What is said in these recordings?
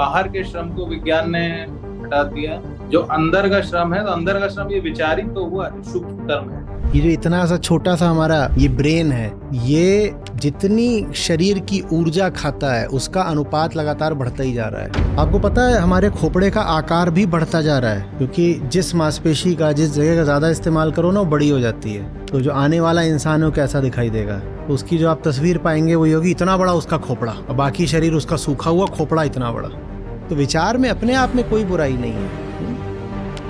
बाहर के श्रम को विज्ञान ने हटा दिया। जो अंदर का श्रम है, तो अंदर का श्रम ये विचार ही तो हुआ, जो सूक्ष्म कर्म है। ये जो इतना सा छोटा सा हमारा ये ब्रेन है, ये जितनी शरीर की ऊर्जा खाता है उसका अनुपात लगातार बढ़ता ही जा रहा है। आपको पता है हमारे खोपड़े का आकार भी बढ़ता जा रहा है, क्योंकि जिस मांसपेशी का, जिस जगह का ज्यादा इस्तेमाल करो ना, वो बड़ी हो जाती है। तो जो आने वाला इंसान है वो कैसा दिखाई देगा, तो उसकी जो आप तस्वीर पाएंगे वही होगी, इतना बड़ा उसका खोपड़ा और बाकी शरीर उसका सूखा हुआ, खोपड़ा इतना बड़ा। तो विचार में अपने आप में कोई बुराई नहीं है।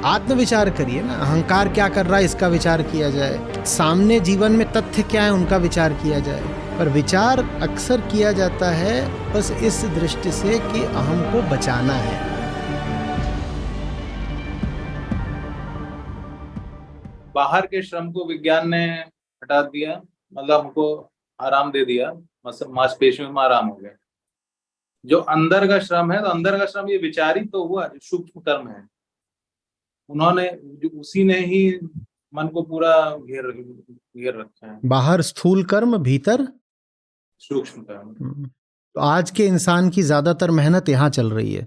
आत्मविचार करिए ना, अहंकार क्या कर रहा है इसका विचार किया जाए, सामने जीवन में तथ्य क्या है उनका विचार किया जाए। पर विचार अक्सर किया जाता है बस इस दृष्टि से कि अहम को बचाना है। बाहर के श्रम को विज्ञान ने हटा दिया, मतलब हमको आराम दे दिया, मतलब मांसपेशियों में आराम हो गया। जो अंदर का श्रम है, तो अंदर का श्रम ये विचार ही तो हुआ, जो सूक्ष्म कर्म है। उन्होंने जो उसी ने ही मन को पूरा घेर घेर रखा है। बाहर स्थूल कर्म, भीतर सूक्ष्म कर्म। तो आज के इंसान की ज्यादातर मेहनत यहाँ चल रही है।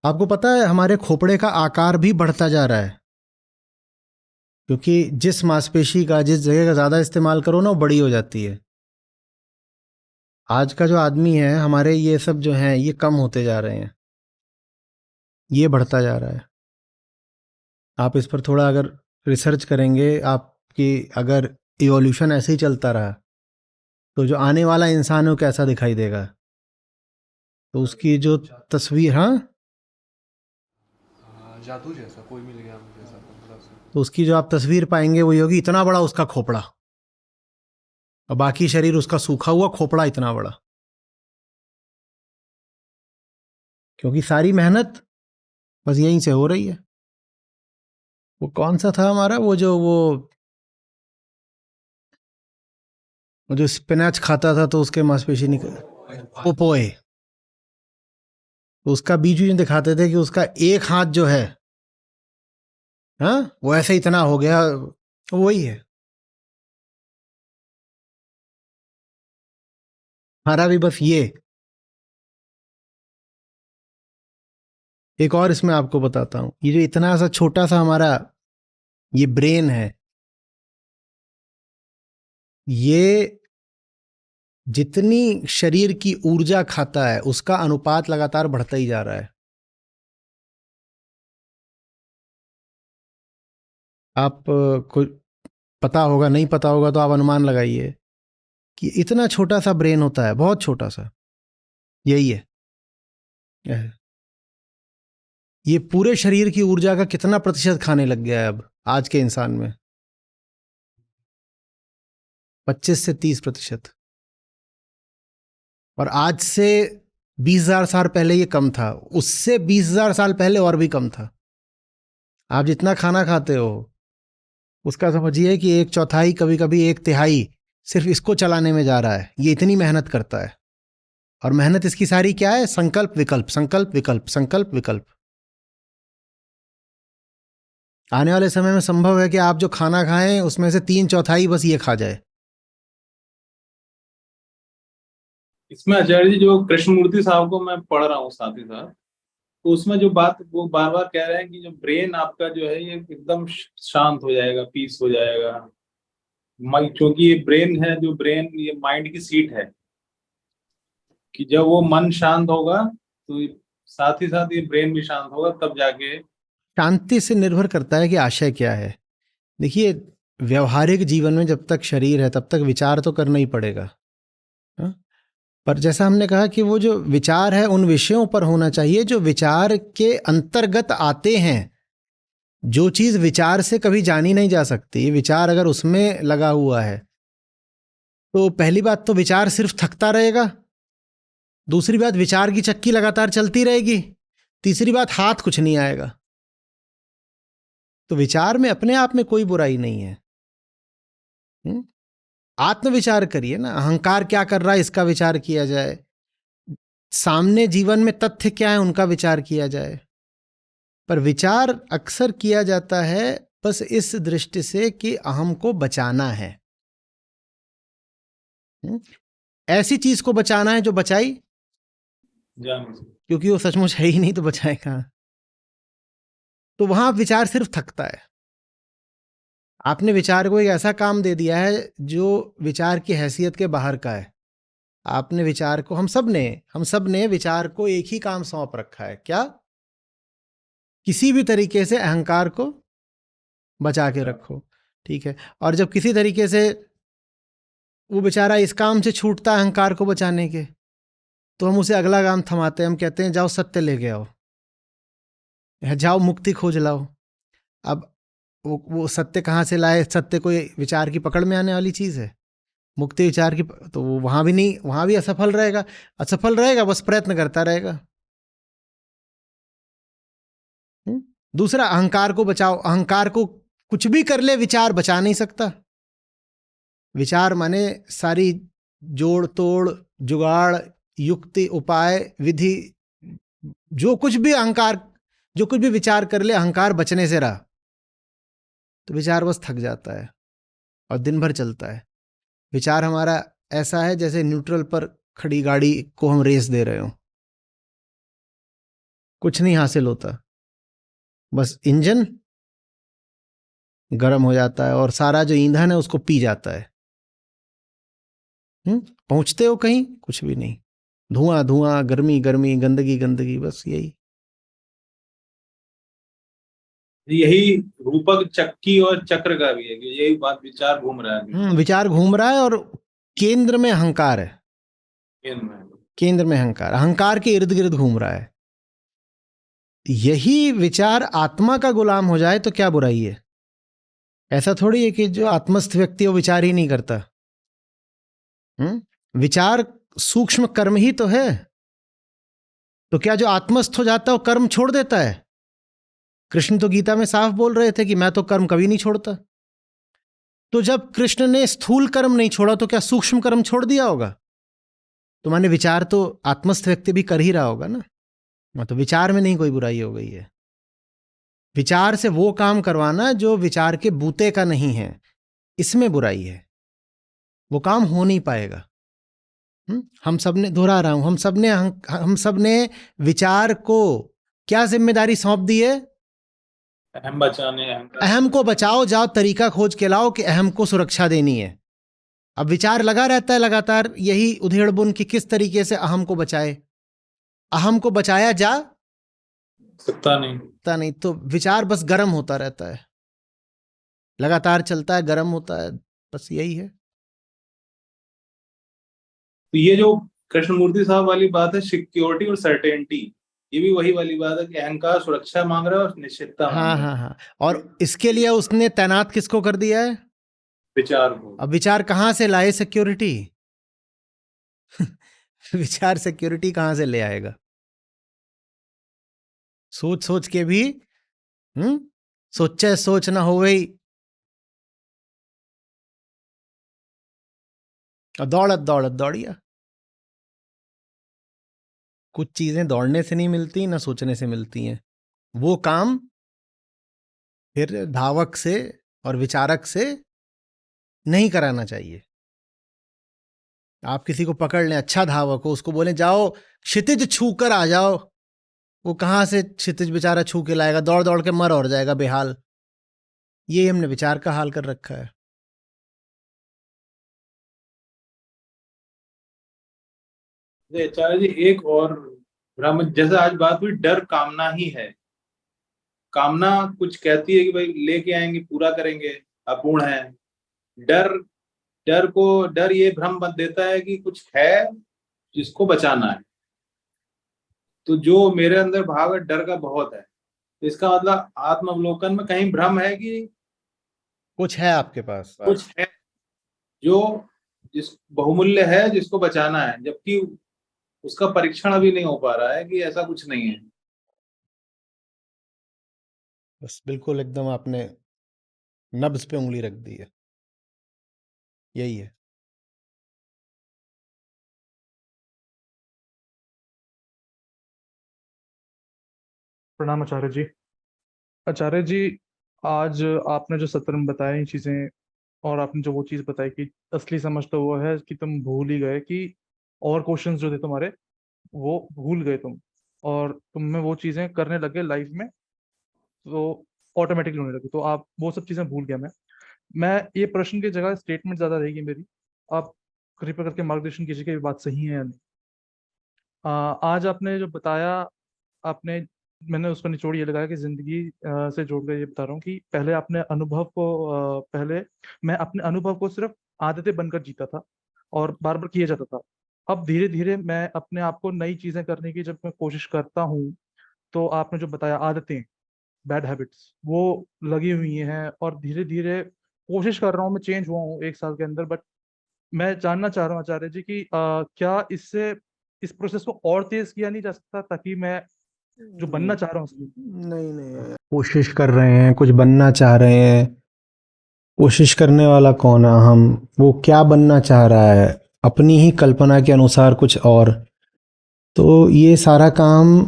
आपको पता है हमारे खोपड़े का आकार भी बढ़ता जा रहा है, क्योंकि जिस मांसपेशी का, जिस जगह का ज्यादा इस्तेमाल करो ना, वो बड़ी हो जाती है। आज का जो आदमी है, हमारे ये सब जो हैं ये कम होते जा रहे हैं, ये बढ़ता जा रहा है। आप इस पर थोड़ा अगर रिसर्च करेंगे, आपकी अगर इवोल्यूशन ऐसे ही चलता रहा तो जो आने वाला इंसान है वो कैसा दिखाई देगा। तो उसकी जो तस्वीर, हाँ, जादू जैसा कोई मिल गया मुझे ऐसा थोड़ा सा। तो उसकी जो आप तस्वीर पाएंगे वही होगी, इतना बड़ा उसका खोपड़ा और बाकी शरीर उसका सूखा हुआ, खोपड़ा इतना बड़ा। क्योंकि सारी मेहनत बस यहीं से हो रही है। वो कौन सा था हमारा, वो जो स्पिनच खाता था तो उसके मांसपेशी निकल, पोपोए, तो उसका बीज भी दिखाते थे कि उसका एक हाथ जो है, हाँ, वो ऐसे इतना हो गया। वही है हमारा भी, बस ये। एक और इसमें आपको बताता हूं, ये जो इतना सा छोटा सा हमारा ये ब्रेन है, ये जितनी शरीर की ऊर्जा खाता है उसका अनुपात लगातार बढ़ता ही जा रहा है। आप को पता होगा, नहीं पता होगा तो आप अनुमान लगाइए कि इतना छोटा सा ब्रेन होता है, बहुत छोटा सा, यही है। ये पूरे शरीर की ऊर्जा का कितना प्रतिशत खाने लग गया है अब आज के इंसान में? 25 से 30%। और आज से 20,000 साल पहले ये कम था, उससे 20,000 साल पहले और भी कम था। आप जितना खाना खाते हो उसका समझिए कि 1/4, कभी कभी 1/3 सिर्फ इसको चलाने में जा रहा है। ये इतनी मेहनत करता है, और मेहनत इसकी सारी क्या है? संकल्प विकल्प, संकल्प विकल्प, संकल्प विकल्प। आने वाले समय में संभव है कि आप जो खाना खाएं उसमें से 3/4 बस ये खा जाए। इसमें आचार्य जी, जो कृष्णमूर्ति साहब को मैं पढ़ रहा हूँ साथ ही साथ, तो उसमें जो बात वो बार बार कह रहे हैं कि जो ब्रेन आपका जो है ये एकदम शांत हो जाएगा, पीस हो जाएगा। क्योंकि ये ब्रेन है, जो ब्रेन ये माइंड की सीट है, कि जब वो मन शांत होगा तो साथ ही साथ ये ब्रेन भी शांत होगा, तब जाके। शांति से निर्भर करता है कि आशय क्या है। देखिए, व्यवहारिक जीवन में जब तक शरीर है तब तक विचार तो करना ही पड़ेगा, हाँ? पर जैसा हमने कहा कि वो जो विचार है उन विषयों पर होना चाहिए जो विचार के अंतर्गत आते हैं। जो चीज विचार से कभी जानी नहीं जा सकती, विचार अगर उसमें लगा हुआ है तो पहली बात तो विचार सिर्फ थकता रहेगा, दूसरी बात विचार की चक्की लगातार चलती रहेगी, तीसरी बात हाथ कुछ नहीं आएगा। तो विचार में अपने आप में कोई बुराई नहीं है। आत्मविचार करिए ना, अहंकार क्या कर रहा है इसका विचार किया जाए, सामने जीवन में तथ्य क्या है उनका विचार किया जाए। पर विचार अक्सर किया जाता है बस इस दृष्टि से कि अहम को बचाना है। ऐसी चीज को बचाना है जो बचाई जा नहीं सकते। क्योंकि वो सचमुच है ही नहीं, तो बचाए कहाँ। तो वहां विचार सिर्फ थकता है। आपने विचार को एक ऐसा काम दे दिया है जो विचार की हैसियत के बाहर का है। आपने विचार को, हम सब ने विचार को एक ही काम सौंप रखा है, क्या? किसी भी तरीके से अहंकार को बचा के रखो, ठीक है। और जब किसी तरीके से वो बेचारा इस काम से छूटता है अहंकार को बचाने के, तो हम उसे अगला काम थमाते हैं। हम कहते हैं जाओ सत्य लेके आओ, या जाओ मुक्ति खोज लाओ। अब वो सत्य कहाँ से लाए? सत्य कोई विचार की पकड़ में आने वाली चीज है? मुक्ति विचार की, तो वो वहां भी नहीं, वहां भी असफल रहेगा। असफल रहेगा, बस प्रयत्न करता रहेगा। दूसरा, अहंकार को बचाओ। अहंकार को कुछ भी कर ले, विचार बचा नहीं सकता। विचार माने सारी जोड़ तोड़, जुगाड़, युक्ति, उपाय, विधि, जो कुछ भी अहंकार, जो कुछ भी विचार कर ले, अहंकार बचने से रहा तो विचार बस थक जाता है और दिन भर चलता है। विचार हमारा ऐसा है जैसे न्यूट्रल पर खड़ी गाड़ी को हम रेस दे रहे हो, कुछ नहीं हासिल होता, बस इंजन गर्म हो जाता है और सारा जो ईंधन है उसको पी जाता है। पहुंचते हो कहीं, कुछ भी नहीं, धुआं धुआं, गर्मी गर्मी, गंदगी गंदगी, बस यही। यही रूपक चक्की और चक्र का भी है कि यही बात, विचार घूम रहा है अभी विचार घूम रहा है और केंद्र में अहंकार है। इनमें। केंद्र में अहंकार, अहंकार के इर्द गिर्द घूम रहा है। यही विचार आत्मा का गुलाम हो जाए तो क्या बुराई है? ऐसा थोड़ी है कि जो आत्मस्थ व्यक्ति वो विचार ही नहीं करता। विचार सूक्ष्म कर्म ही तो है। तो क्या जो आत्मस्थ हो जाता है वो कर्म छोड़ देता है? कृष्ण तो गीता में साफ बोल रहे थे कि मैं तो कर्म कभी नहीं छोड़ता। तो जब कृष्ण ने स्थूल कर्म नहीं छोड़ा तो क्या सूक्ष्म कर्म छोड़ दिया होगा? तो माने विचार तो आत्मस्थ व्यक्ति भी कर ही रहा होगा ना। तो विचार में नहीं कोई बुराई हो गई है। विचार से वो काम करवाना जो विचार के बूते का नहीं है, इसमें बुराई है। वो काम हो नहीं पाएगा। हम सब ने, दोहरा रहा हूं, हम सब ने विचार को क्या जिम्मेदारी सौंप दी है? अहम बचाने, अहम को बचाओ, जाओ तरीका खोज के लाओ कि अहम को सुरक्षा देनी है। अब विचार लगा रहता है लगातार यही उधेड़ बुन कि किस तरीके से अहम को बचाए। अहम को बचाया जा सकता नहीं। तो विचार बस गर्म होता रहता है, लगातार चलता है, गर्म होता है, बस यही है। तो ये जो कृष्णमूर्ति साहब वाली बात है, सिक्योरिटी और सर्टेनिटी, ये भी वही वाली बात है कि अहंकार सुरक्षा मांग रहा है और निश्चितता हाँ मांग रहा है। हाँ। और इसके लिए उसने तैनात किसको कर दिया है? विचार को। अब विचार कहां से लाए सिक्योरिटी? विचार सिक्योरिटी कहां से ले आएगा? सोच सोच के भी सोचे सोच ना हो गई, और दौड़त दौड़त दौड़िया। कुछ चीजें दौड़ने से नहीं मिलती, ना सोचने से मिलती हैं। वो काम फिर धावक से और विचारक से नहीं कराना चाहिए। आप किसी को पकड़ लें, अच्छा धावक हो, उसको बोलें जाओ क्षितिज छू कर आ जाओ, वो कहां से क्षितिज बेचारा छू के लाएगा? दौड़ दौड़ के मर और जाएगा बेहाल। ये हमने विचार का हाल कर रखा है। आचार्य जी, एक और भ्रम, जैसे आज बात हुई, डर कामना ही है। कामना कुछ कहती है कि भाई लेके आएंगे, पूरा करेंगे, अपूर्ण है। डर, डर ये भ्रम मत देता है कि कुछ है जिसको बचाना है। तो जो मेरे अंदर भाव है डर का बहुत है, तो इसका मतलब आत्मावलोकन में कहीं भ्रम है कि कुछ है आपके पास, कुछ है जो जिस बहुमूल्य है, जिसको बचाना है, जबकि उसका परीक्षण अभी नहीं हो पा रहा है कि ऐसा कुछ नहीं है। बस बिल्कुल एकदम आपने नब्ज पे उंगली रख दी है, यही है। प्रणाम आचार्य जी। आचार्य जी, आज आपने जो सत्र में बताई चीजें, और आपने जो वो चीज बताई कि असली समझ तो वो है कि तुम भूल ही गए कि और क्वेश्चंस जो थे तुम्हारे वो भूल गए तुम, और तुम में वो चीजें करने लगे लाइफ में, तो ऑटोमेटिकली होने लगी, तो आप वो सब चीजें भूल गया मैं ये प्रश्न की जगह स्टेटमेंट ज्यादा रहेगी मेरी। आप कृपया करके मार्गदर्शन कीजिए कि ये बात सही है या नहीं। आज आपने जो बताया, आपने मैंने उसका निचोड़ ये लगाया कि जिंदगी से जोड़कर ये बता रहा हूँ कि पहले आपने अनुभव को पहले मैं अपने अनुभव को सिर्फ आदतें बनकर जीता था और बार बार किया जाता था। अब धीरे धीरे मैं अपने आप को नई चीजें करने की जब मैं कोशिश करता हूँ, तो आपने जो बताया आदतें, बैड हैबिट्स वो लगी हुई हैं, और धीरे धीरे कोशिश कर रहा हूँ, मैं चेंज हुआ हूँ 1 साल के अंदर। बट मैं जानना चाह रहा हूँ आचार्य जी कि क्या इससे इस प्रोसेस को और तेज किया नहीं जा सकता, ताकि मैं जो बनना चाह रहा हूँ उसमें। नहीं नहीं, कोशिश कर रहे हैं, कुछ बनना चाह रहे हैं। कोशिश करने वाला कौन है? हम। वो क्या बनना चाह रहा है? अपनी ही कल्पना के अनुसार कुछ और। तो ये सारा काम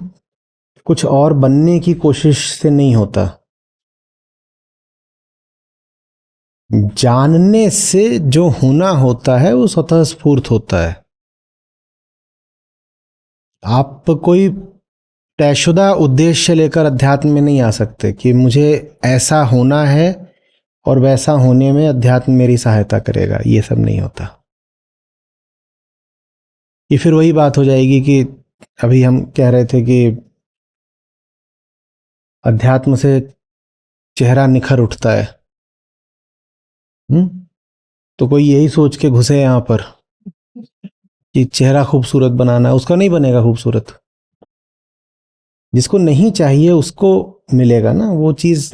कुछ और बनने की कोशिश से नहीं होता। जानने से जो होना होता है वो स्वतः स्फूर्त होता है। आप कोई तयशुदा उद्देश्य लेकर अध्यात्म में नहीं आ सकते कि मुझे ऐसा होना है और वैसा होने में अध्यात्म मेरी सहायता करेगा। ये सब नहीं होता। ये फिर वही बात हो जाएगी कि अभी हम कह रहे थे कि अध्यात्म से चेहरा निखर उठता है। तो कोई यही सोच के घुसे यहाँ पर कि चेहरा खूबसूरत बनाना है, उसका नहीं बनेगा खूबसूरत। जिसको नहीं चाहिए उसको मिलेगा ना वो चीज।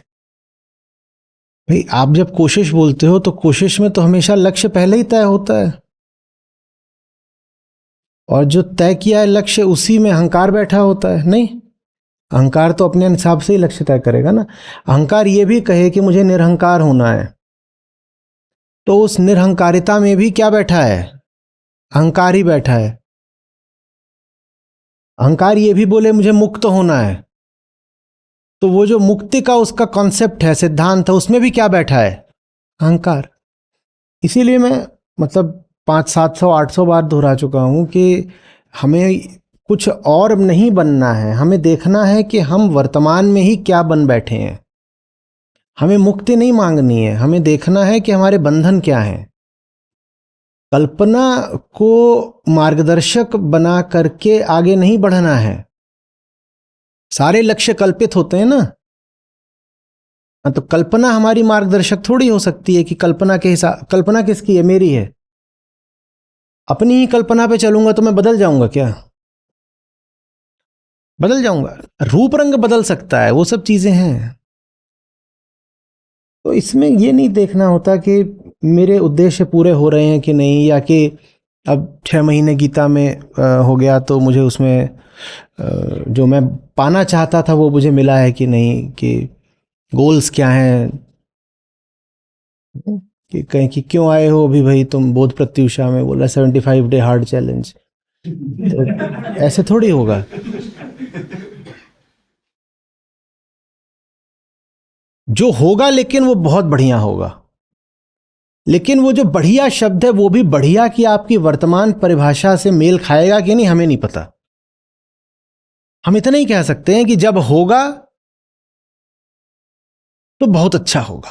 भाई आप जब कोशिश बोलते हो तो कोशिश में तो हमेशा लक्ष्य पहले ही तय होता है, और जो तय किया है लक्ष्य उसी में अहंकार बैठा होता है। नहीं, अहंकार तो अपने हिसाब से ही लक्ष्य तय करेगा ना। अहंकार ये भी कहे कि मुझे निरहंकार होना है, तो उस निरहंकारिता में भी क्या बैठा है? अहंकार ही बैठा है। अहंकार ये भी बोले मुझे मुक्त होना है, तो वो जो मुक्ति का उसका कॉन्सेप्ट है, सिद्धांत है, उसमें भी क्या बैठा है? अहंकार। इसीलिए मैं मतलब 500, 700, 800 बार दोहरा चुका हूं कि हमें कुछ और नहीं बनना है। हमें देखना है कि हम वर्तमान में ही क्या बन बैठे हैं। हमें मुक्ति नहीं मांगनी है, हमें देखना है कि हमारे बंधन क्या हैं। कल्पना को मार्गदर्शक बना करके आगे नहीं बढ़ना है। सारे लक्ष्य कल्पित होते हैं ना। तो कल्पना हमारी मार्गदर्शक थोड़ी हो सकती है कि कल्पना के हिसाब। कल्पना किसकी है? मेरी है। अपनी ही कल्पना पे चलूंगा तो मैं बदल जाऊंगा क्या? बदल जाऊंगा? रूप रंग बदल सकता है, वो सब चीजें हैं। तो इसमें ये नहीं देखना होता कि मेरे उद्देश्य पूरे हो रहे हैं कि नहीं, या कि अब 6 महीने गीता में हो गया तो मुझे उसमें जो मैं पाना चाहता था वो मुझे मिला है कि नहीं, कि गोल्स क्या हैं। कि कहीं कि क्यों आए हो अभी भाई तुम बोध प्रत्युषा में? बोला 75 डे हार्ड चैलेंज। तो ऐसे थोड़ी होगा। जो होगा लेकिन वो बहुत बढ़िया होगा। लेकिन वो जो बढ़िया शब्द है वो भी बढ़िया की आपकी वर्तमान परिभाषा से मेल खाएगा कि नहीं, हमें नहीं पता। हम इतना ही कह सकते हैं कि जब होगा तो बहुत अच्छा होगा,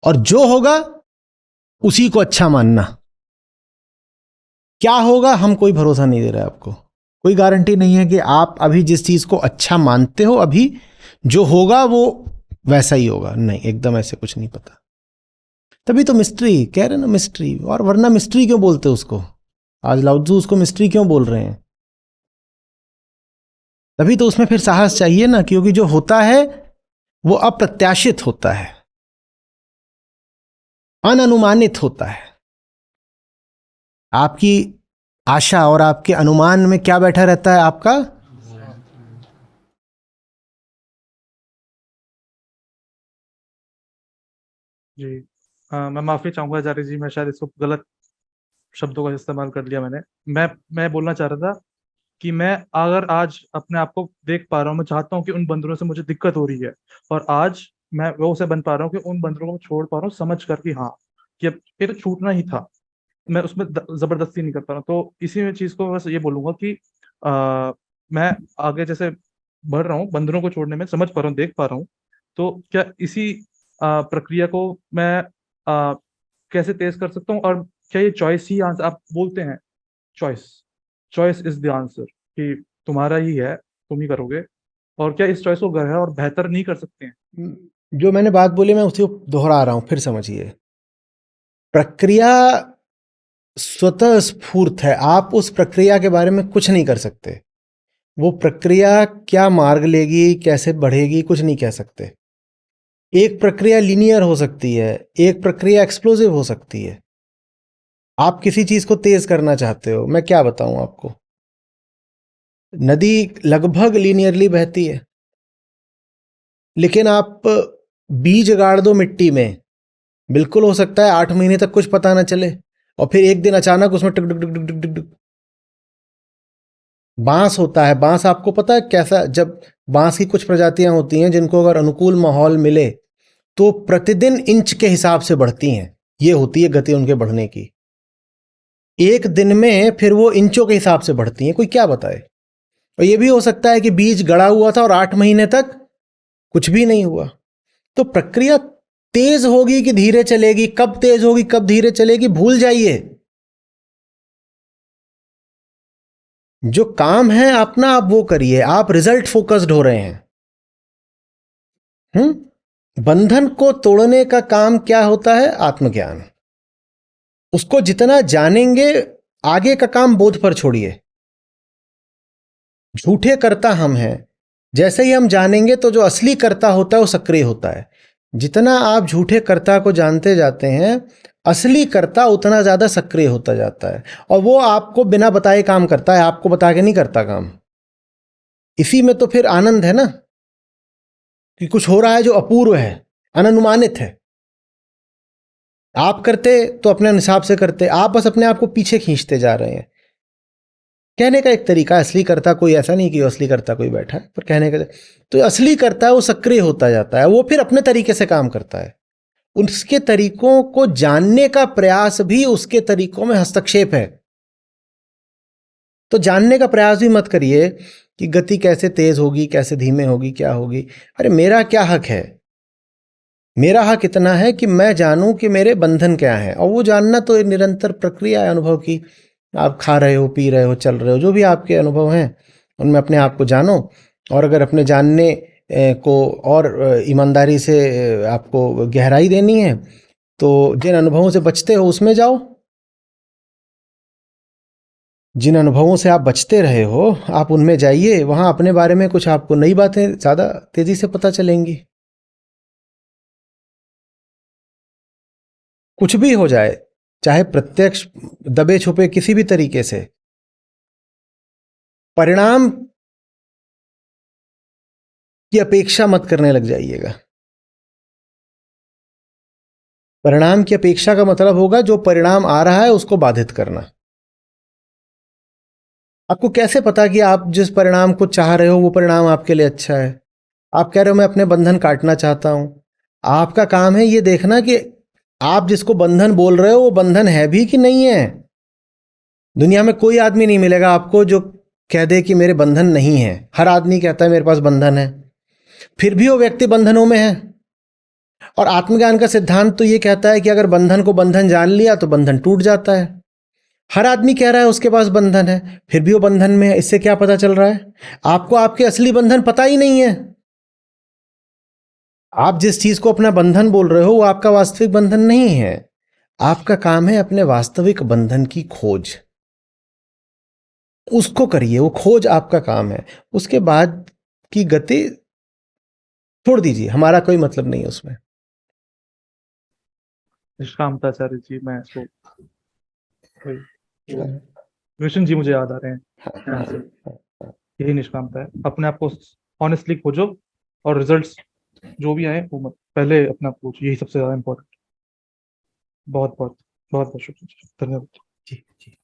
और जो होगा उसी को अच्छा मानना। क्या होगा हम कोई भरोसा नहीं दे रहा है आपको। कोई गारंटी नहीं है कि आप अभी जिस चीज को अच्छा मानते हो अभी जो होगा वो वैसा ही होगा। नहीं, एकदम ऐसे कुछ नहीं पता। तभी तो मिस्ट्री कह रहे ना, मिस्ट्री। और वरना मिस्ट्री क्यों बोलते उसको? आज लाउत्जू उसको मिस्ट्री क्यों बोल रहे हैं? तभी तो उसमें फिर साहस चाहिए ना, क्योंकि जो होता है वो अप्रत्याशित होता है, अनअनुमानित होता है। आपकी आशा और आपके अनुमान में क्या बैठा रहता है? आपका जी, मैं माफी चाहूंगा आचार्य जी, मैं शायद इसको गलत शब्दों का इस्तेमाल कर लिया मैंने। मैं बोलना चाह रहा था कि मैं अगर आज अपने आप को देख पा रहा हूँ, मैं चाहता हूँ कि उन बंदरों से मुझे दिक्कत हो रही है, और आज मैं वो से बन पा रहा हूँ कि उन बंदरों को छोड़ पा रहा हूँ, समझ कर कि हाँ, कि अब ये तो छूटना ही था। मैं उसमें जबरदस्ती नहीं कर पा रहा हूँ। तो इसी में चीज को बस ये बोलूंगा कि मैं आगे जैसे बढ़ रहा हूँ, बंधनों को छोड़ने में समझ पा रहा हूँ, देख पा रहा हूँ, तो क्या इसी प्रक्रिया को मैं कैसे तेज कर सकता हूँ? और क्या ये चॉइस ही आंसर आप बोलते हैं? Choice, choice is the answer, कि तुम्हारा ही है, तुम ही करोगे, और क्या इस चॉइस को गहरा और बेहतर नहीं कर सकते हैं? जो मैंने बात बोली मैं उसी को दोहरा रहा हूँ, फिर समझिए। प्रक्रिया स्वतः स्फूर्त है, आप उस प्रक्रिया के बारे में कुछ नहीं कर सकते। वो प्रक्रिया क्या मार्ग लेगी, कैसे बढ़ेगी, कुछ नहीं कह सकते। एक प्रक्रिया लीनियर हो सकती है, एक प्रक्रिया एक्सप्लोसिव हो सकती है। आप किसी चीज को तेज करना चाहते हो, मैं क्या बताऊं आपको। नदी लगभग लीनियरली बहती है, लेकिन आप बीज गाड़ दो मिट्टी में, बिल्कुल हो सकता है 8 महीने तक कुछ पता ना चले, और फिर एक दिन अचानक उसमें टुक टुक टुक टुक टुक टुक। बांस होता है, बांस आपको पता है कैसा, जब बांस की कुछ प्रजातियां होती हैं जिनको अगर अनुकूल माहौल मिले तो प्रतिदिन इंच के हिसाब से बढ़ती हैं। ये होती है गति उनके बढ़ने की। एक दिन में फिर वो इंचों के हिसाब से बढ़ती हैं, कोई क्या बताए। और ये भी हो सकता है कि बीज गड़ा हुआ था और 8 महीने तक कुछ भी नहीं हुआ। तो प्रक्रिया तेज होगी कि धीरे चलेगी, कब तेज होगी कब धीरे चलेगी, भूल जाइए। जो काम है अपना आप वो करिए, आप रिजल्ट फोकस्ड हो रहे हैं। बंधन को तोड़ने का काम क्या होता है? आत्मज्ञान। उसको जितना जानेंगे, आगे का काम बोध पर छोड़िए। झूठे कर्ता हम हैं, जैसे ही हम जानेंगे तो जो असली कर्ता होता है वो सक्रिय होता है। जितना आप झूठे कर्ता को जानते जाते हैं, असली कर्ता उतना ज्यादा सक्रिय होता जाता है, और वो आपको बिना बताए काम करता है, आपको बता के नहीं करता काम। इसी में तो फिर आनंद है ना, कि कुछ हो रहा है जो अपूर्व है, अननुमानित है। आप करते तो अपने हिसाब से करते, आप बस अपने आप को पीछे खींचते जा रहे हैं। कहने का एक तरीका, असली करता कोई ऐसा नहीं कि असली करता कोई बैठा है, पर कहने का तो असली करता है वो सक्रिय होता जाता है, वो फिर अपने तरीके से काम करता है। उसके तरीकों को जानने का प्रयास भी उसके तरीकों में हस्तक्षेप है। तो जानने का प्रयास भी मत करिए कि गति कैसे तेज होगी, कैसे धीमे होगी, क्या होगी। अरे मेरा क्या हक है? मेरा हक इतना है कि मैं जानूं कि मेरे बंधन क्या है, और वो जानना तो एक निरंतर प्रक्रिया है अनुभव की। आप खा रहे हो, पी रहे हो, चल रहे हो, जो भी आपके अनुभव हैं उनमें अपने आप को जानो। और अगर अपने जानने को और ईमानदारी से आपको गहराई देनी है तो जिन अनुभवों से बचते हो उसमें जाओ। जिन अनुभवों से आप बचते रहे हो आप उनमें जाइए, वहां अपने बारे में कुछ आपको नई बातें ज्यादा तेजी से पता चलेंगी। कुछ भी हो जाए, चाहे प्रत्यक्ष, दबे छुपे, किसी भी तरीके से, परिणाम की अपेक्षा मत करने लग जाइएगा। परिणाम की अपेक्षा का मतलब होगा जो परिणाम आ रहा है उसको बाधित करना। आपको कैसे पता कि आप जिस परिणाम को चाह रहे हो वो परिणाम आपके लिए अच्छा है? आप कह रहे हो मैं अपने बंधन काटना चाहता हूं, आपका काम है ये देखना कि आप जिसको बंधन बोल रहे हो वो बंधन है भी कि नहीं है। दुनिया में कोई आदमी नहीं मिलेगा आपको जो कह दे कि मेरे बंधन नहीं है। हर आदमी कहता है मेरे पास बंधन है, फिर भी वो व्यक्ति बंधनों में है। और आत्मज्ञान का सिद्धांत तो ये कहता है कि अगर बंधन को बंधन जान लिया तो बंधन टूट जाता है। हर आदमी कह रहा है उसके पास बंधन है, फिर भी वो बंधन में है। इससे क्या पता चल रहा है? आपको आपके असली बंधन पता ही नहीं है। आप जिस चीज को अपना बंधन बोल रहे हो वो आपका वास्तविक बंधन नहीं है। आपका काम है अपने वास्तविक बंधन की खोज, उसको करिए, वो खोज आपका काम है। उसके बाद की गति छोड़ दीजिए, हमारा कोई मतलब नहीं है उसमें। निष्कामताचार्य जी, मैं इसको वही कृष्ण जी मुझे याद आ रहे हैं यहाँ से। यही निष्कामता है, अपने आप को ऑनेस्टली खोजो, और रिजल्ट्स जो भी आए वो मत, पहले अपने आप को खोजो, यही सबसे ज्यादा इम्पोर्टेंट। बहुत बहुत बहुत बहुत शुक्रिया, धन्यवाद। जी जी।